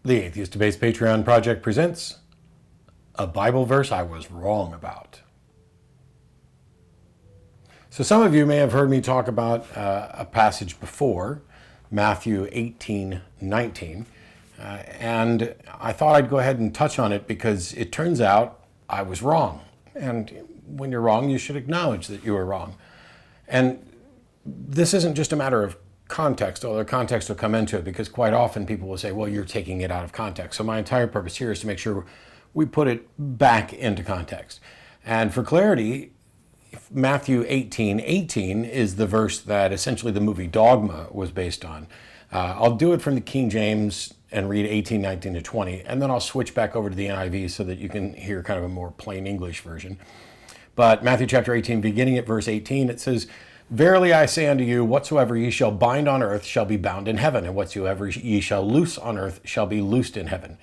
The Atheist Debates Patreon project presents a Bible verse I was wrong about. So some of you may have heard me talk about a passage before, Matthew 18:19, and I thought I'd go ahead and touch on it because it turns out I was wrong. And when you're wrong, you should acknowledge that you were wrong. And this isn't just a matter of context, although context will come into it, because quite often people will say, well, you're taking it out of context. So my entire purpose here is to make sure we put it back into context. And for clarity, Matthew 18:18 is the verse that essentially the movie Dogma was based on. I'll do it from the King James and read 18:19 to 20, and then I'll switch back over to the NIV so that you can hear kind of a more plain English version. But Matthew chapter 18, beginning at verse 18, it says, "Verily I say unto you, whatsoever ye shall bind on earth shall be bound in heaven, and whatsoever ye shall loose on earth shall be loosed in heaven."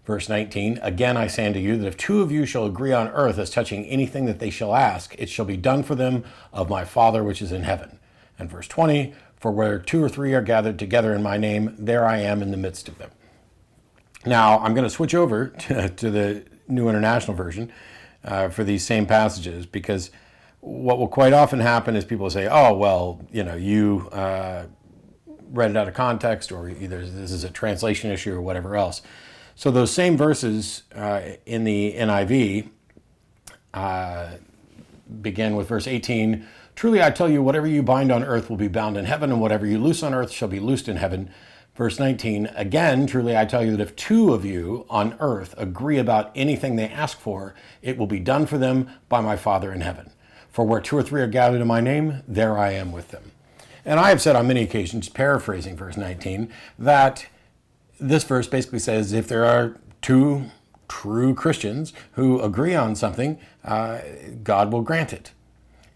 Verse 19, "Again I say unto you, that if two of you shall agree on earth as touching anything that they shall ask, it shall be done for them of my Father which is in heaven." And verse 20, "For where two or three are gathered together in my name, there I am in the midst of them." Now, I'm going to switch over to the New International Version for these same passages, because what will quite often happen is people say, oh, well, you read it out of context, or either this is a translation issue or whatever else. So those same verses in the NIV begin with verse 18, "Truly I tell you, whatever you bind on earth will be bound in heaven, and whatever you loose on earth shall be loosed in heaven." Verse 19, "Again, truly I tell you that if two of you on earth agree about anything they ask for, it will be done for them by my Father in heaven. For where two or three are gathered in my name, there I am with them." And I have said on many occasions, paraphrasing verse 19, that this verse basically says if there are two true Christians who agree on something, God will grant it.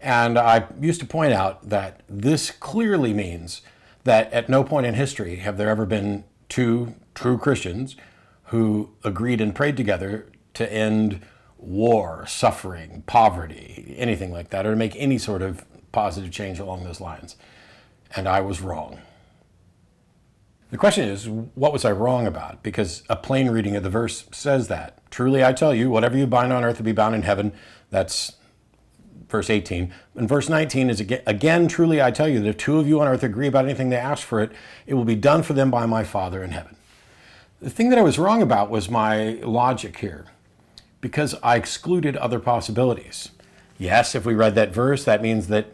And I used to point out that this clearly means that at no point in history have there ever been two true Christians who agreed and prayed together to end war, suffering, poverty, anything like that, or to make any sort of positive change along those lines. And I was wrong. The question is, what was I wrong about? Because a plain reading of the verse says that. "Truly I tell you, whatever you bind on earth will be bound in heaven." That's verse 18. And verse 19 is, "Again, truly I tell you that if two of you on earth agree about anything they ask for it, it will be done for them by my Father in heaven." The thing that I was wrong about was my logic here, because I excluded other possibilities. Yes, if we read that verse, that means that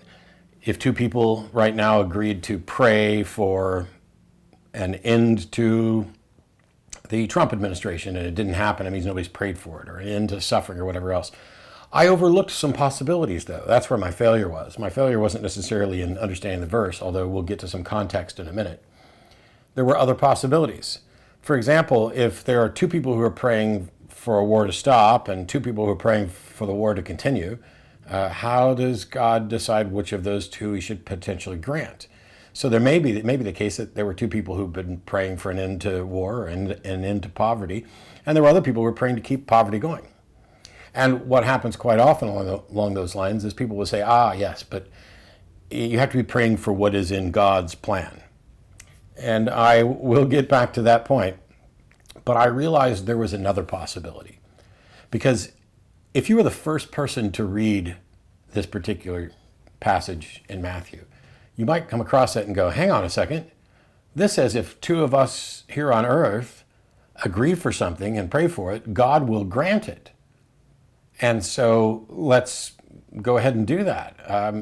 if two people right now agreed to pray for an end to the Trump administration and it didn't happen, it means nobody's prayed for it, or an end to suffering or whatever else. I overlooked some possibilities, though. That's where my failure was. My failure wasn't necessarily in understanding the verse, although we'll get to some context in a minute. There were other possibilities. For example, if there are two people who are praying for a war to stop and two people who are praying for the war to continue, how does God decide which of those two he should potentially grant? So there may be the case that there were two people who've been praying for an end to war and an end to poverty, and there were other people who were praying to keep poverty going. And what happens quite often along those lines is people will say, yes, but you have to be praying for what is in God's plan. And I will get back to that point. But I realized there was another possibility. Because if you were the first person to read this particular passage in Matthew, you might come across that and go, hang on a second. This says if two of us here on earth agree for something and pray for it, God will grant it. And so let's go ahead and do that.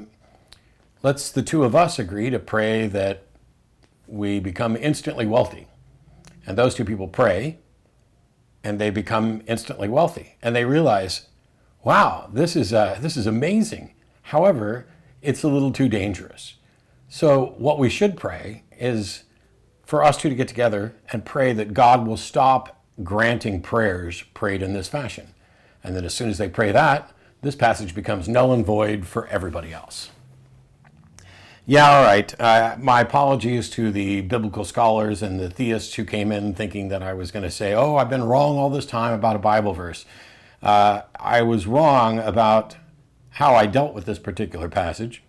Let's the two of us agree to pray that we become instantly wealthy. And those two people pray, and they become instantly wealthy. And they realize, wow, this is amazing. However, it's a little too dangerous. So what we should pray is for us two to get together and pray that God will stop granting prayers prayed in this fashion. And then as soon as they pray that, this passage becomes null and void for everybody else. Yeah, all right. My apologies to the biblical scholars and the theists who came in thinking that I was going to say, oh, I've been wrong all this time about a Bible verse. I was wrong about how I dealt with this particular passage.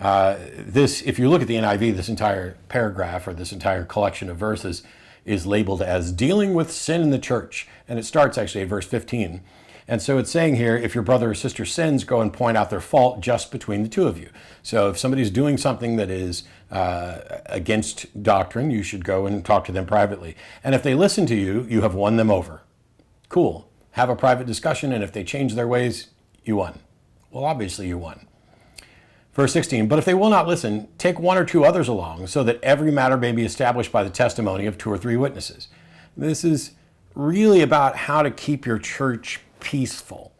If you look at the NIV, this entire paragraph or this entire collection of verses is labeled as dealing with sin in the church. And it starts actually at verse 15. And so it's saying here, if your brother or sister sins, go and point out their fault just between the two of you. So if somebody's doing something that is against doctrine, you should go and talk to them privately. And if they listen to you, you have won them over. Cool. Have a private discussion, and if they change their ways, you won. Well, obviously you won. Verse 16, but if they will not listen, take one or two others along, so that every matter may be established by the testimony of 2 or 3 witnesses. This is really about how to keep your church peaceful.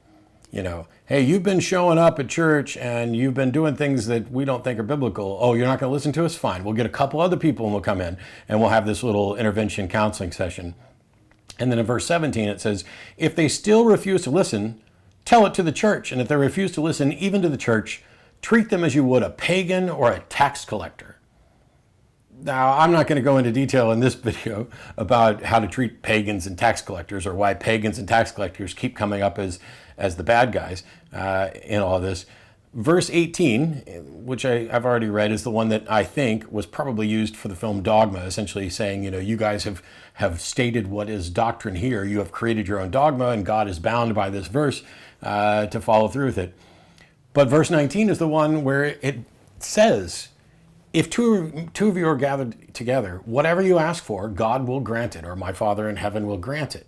You know, hey, you've been showing up at church and you've been doing things that we don't think are biblical. Oh, you're not going to listen to us? Fine. We'll get a couple other people and we'll come in and we'll have this little intervention counseling session. And then in verse 17, it says, if they still refuse to listen, tell it to the church. And if they refuse to listen even to the church, treat them as you would a pagan or a tax collector. Now, I'm not going to go into detail in this video about how to treat pagans and tax collectors, or why pagans and tax collectors keep coming up as the bad guys in all of this. Verse 18, which I've already read, is the one that I think was probably used for the film Dogma, essentially saying, you know, you guys have stated what is doctrine here. You have created your own dogma, and God is bound by this verse to follow through with it. But verse 19 is the one where it says, if two of you are gathered together, whatever you ask for, God will grant it, or my Father in heaven will grant it.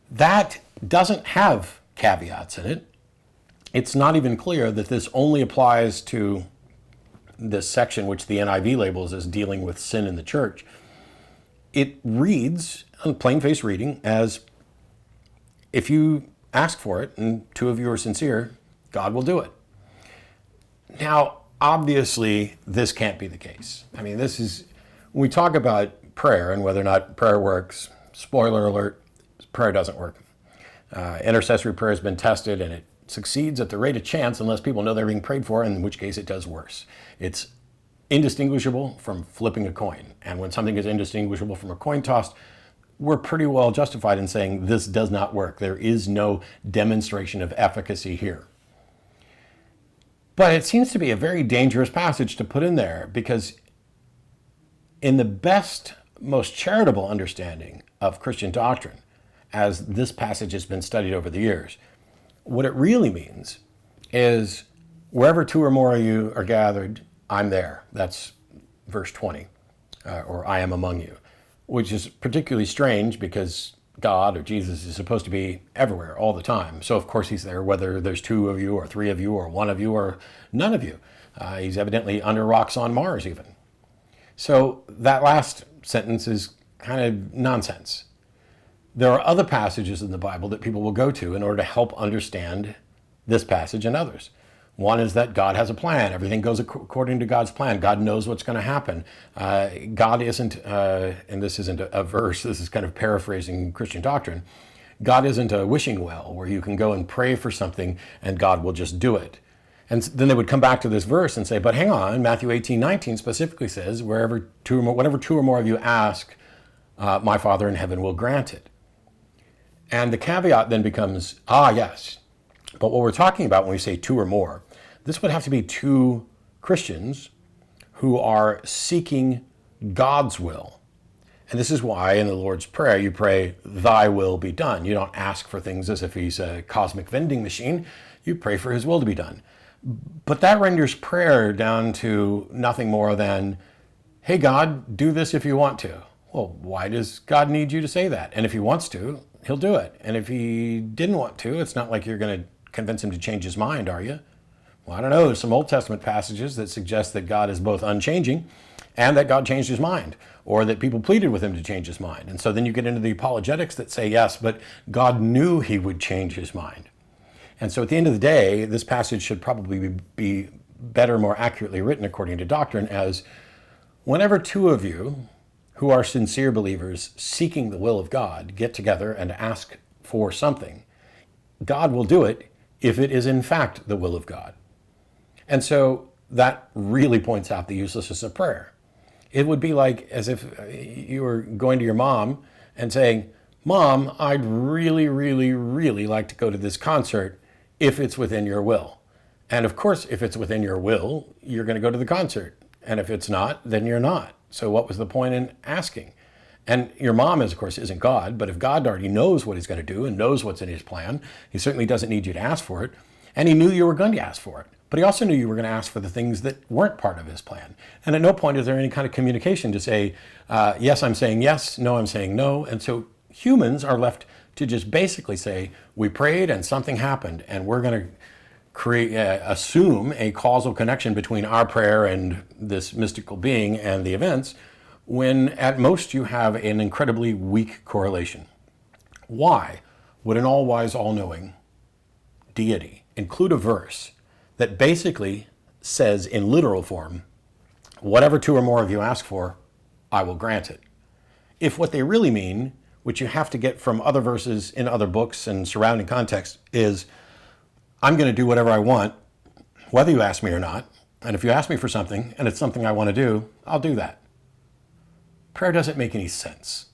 That doesn't have caveats in it. It's not even clear that this only applies to this section, which the NIV labels as dealing with sin in the church. It reads, on plain-faced reading, as if you ask for it and 2 of you are sincere, God will do it. Now, obviously, this can't be the case. I mean, this is, when we talk about prayer and whether or not prayer works, spoiler alert, prayer doesn't work. Intercessory prayer has been tested and it succeeds at the rate of chance unless people know they're being prayed for, in which case it does worse. It's indistinguishable from flipping a coin. And when something is indistinguishable from a coin toss, we're pretty well justified in saying this does not work. There is no demonstration of efficacy here. But it seems to be a very dangerous passage to put in there, because in the best, most charitable understanding of Christian doctrine, as this passage has been studied over the years, what it really means is wherever 2 or more of you are gathered, I'm there. That's verse 20, or I am among you, which is particularly strange because God or Jesus is supposed to be everywhere all the time. So of course he's there, whether there's 2 of you or 3 of you or 1 of you or none of you. He's evidently under rocks on Mars even. So that last sentence is kind of nonsense. There are other passages in the Bible that people will go to in order to help understand this passage and others. One is that God has a plan. Everything goes according to God's plan. God knows what's going to happen. God isn't, and this isn't a verse, this is kind of paraphrasing Christian doctrine. God isn't a wishing well where you can go and pray for something and God will just do it. And then they would come back to this verse and say, but hang on, Matthew 18:19 specifically says, whatever 2 or more of you ask, my Father in heaven will grant it. And the caveat then becomes, yes, but what we're talking about when we say 2 or more, this would have to be 2 Christians who are seeking God's will. And this is why in the Lord's Prayer, you pray, thy will be done. You don't ask for things as if he's a cosmic vending machine. You pray for his will to be done. But that renders prayer down to nothing more than, hey, God, do this if you want to. Well, why does God need you to say that? And if he wants to, he'll do it. And if he didn't want to, it's not like you're going to convince him to change his mind, are you? Well, I don't know. There's some Old Testament passages that suggest that God is both unchanging and that God changed his mind, or that people pleaded with him to change his mind. And so then you get into the apologetics that say, yes, but God knew he would change his mind. And so at the end of the day, this passage should probably be better, more accurately written according to doctrine as, whenever 2 of you who are sincere believers seeking the will of God get together and ask for something, God will do it if it is in fact the will of God. And so that really points out the uselessness of prayer. It would be like as if you were going to your mom and saying, Mom, I'd really, really, really like to go to this concert if it's within your will. And of course, if it's within your will, you're going to go to the concert. And if it's not, then you're not. So what was the point in asking? And your mom, is, of course, isn't God, but if God already knows what he's going to do and knows what's in his plan, he certainly doesn't need you to ask for it. And he knew you were going to ask for it. But he also knew you were going to ask for the things that weren't part of his plan. And at no point is there any kind of communication to say, yes, I'm saying yes, no, I'm saying no. And so humans are left to just basically say, we prayed and something happened, and we're going to assume a causal connection between our prayer and this mystical being and the events, when at most you have an incredibly weak correlation. Why would an all-wise, all-knowing deity include a verse that basically says in literal form, whatever two or more of you ask for, I will grant it? If what they really mean, which you have to get from other verses in other books and surrounding context, is I'm going to do whatever I want, whether you ask me or not, and if you ask me for something and it's something I want to do, I'll do that. Prayer doesn't make any sense.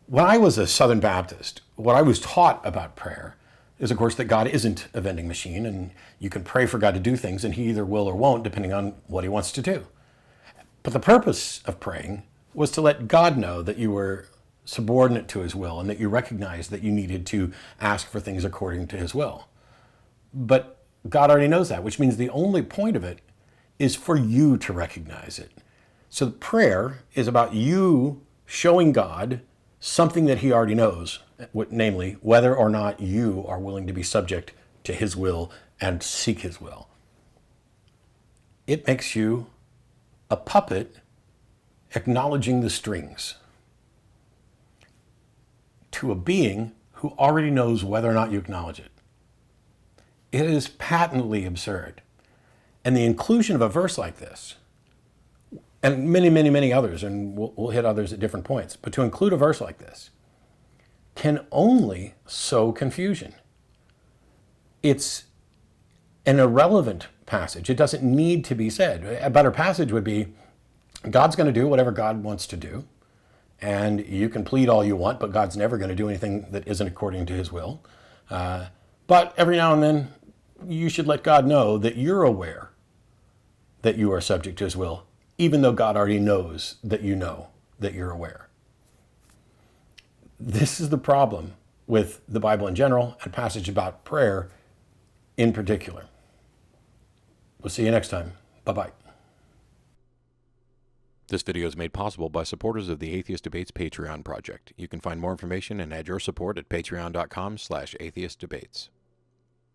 When I was a Southern Baptist, what I was taught about prayer is, of course, that God isn't a vending machine, and you can pray for God to do things, and he either will or won't, depending on what he wants to do. But the purpose of praying was to let God know that you were subordinate to his will and that you recognized that you needed to ask for things according to his will. But God already knows that, which means the only point of it is for you to recognize it. So prayer is about you showing God something that he already knows, namely whether or not you are willing to be subject to his will and seek his will. It makes you a puppet acknowledging the strings to a being who already knows whether or not you acknowledge it. It is patently absurd. And the inclusion of a verse like this, and many, many, many others, and we'll hit others at different points, but to include a verse like this can only sow confusion. It's an irrelevant passage. It doesn't need to be said. A better passage would be, God's going to do whatever God wants to do, and you can plead all you want, but God's never going to do anything that isn't according to his will. But every now and then, you should let God know that you're aware that you are subject to his will, even though God already knows that you know that you're aware. This is the problem with the Bible in general and passage about prayer in particular. We'll see you next time. Bye-bye. This video is made possible by supporters of the Atheist Debates Patreon project. You can find more information and add your support at patreon.com/atheistdebates.